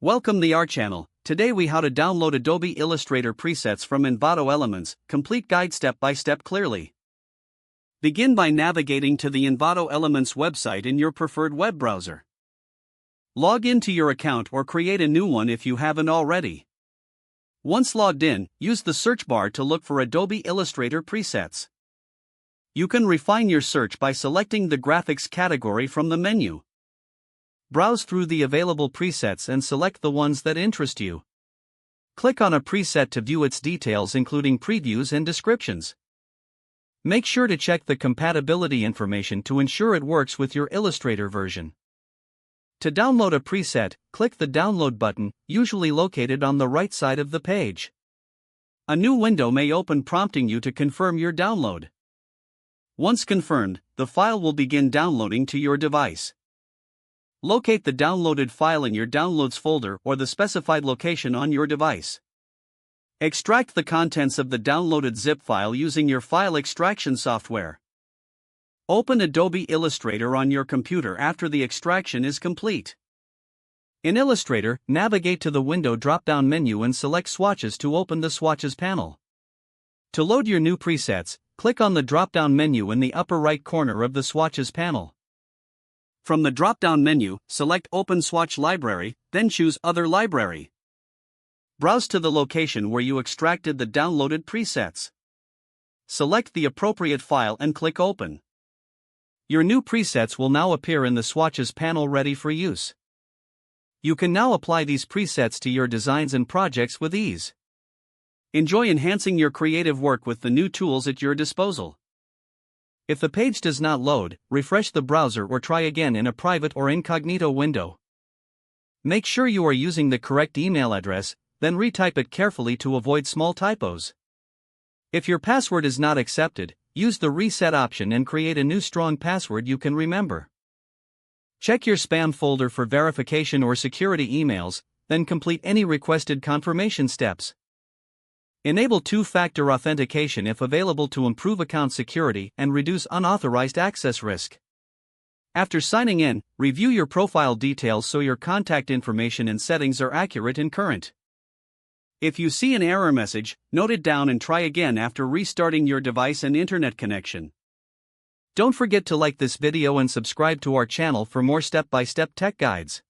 Welcome to our channel. Today we how to download Adobe Illustrator presets from Envato Elements, complete guide step by step clearly. Begin by navigating to the Envato Elements website in your preferred web browser. Log into your account or create a new one if you haven't already. Once logged in, use the search bar to look for Adobe Illustrator presets. You can refine your search by selecting the graphics category from the menu. Browse through the available presets and select the ones that interest you. Click on a preset to view its details including previews and descriptions. Make sure to check the compatibility information to ensure it works with your Illustrator version. To download a preset, click the Download button, usually located on the right side of the page. A new window may open prompting you to confirm your download. Once confirmed, the file will begin downloading to your device. Locate the downloaded file in your Downloads folder or the specified location on your device. Extract the contents of the downloaded zip file using your file extraction software. Open Adobe Illustrator on your computer after the extraction is complete. In Illustrator, navigate to the Window drop-down menu and select Swatches to open the Swatches panel. To load your new presets, click on the drop-down menu in the upper right corner of the Swatches panel. From the drop-down menu, select Open Swatch Library, then choose Other Library. Browse to the location where you extracted the downloaded presets. Select the appropriate file and click Open. Your new presets will now appear in the Swatches panel ready for use. You can now apply these presets to your designs and projects with ease. Enjoy enhancing your creative work with the new tools at your disposal. If the page does not load, refresh the browser or try again in a private or incognito window. Make sure you are using the correct email address, then retype it carefully to avoid small typos. If your password is not accepted, use the reset option and create a new strong password you can remember. Check your spam folder for verification or security emails, then complete any requested confirmation steps. Enable two-factor authentication if available to improve account security and reduce unauthorized access risk. After signing in, review your profile details so your contact information and settings are accurate and current. If you see an error message, note it down and try again after restarting your device and internet connection. Don't forget to like this video and subscribe to our channel for more step-by-step tech guides.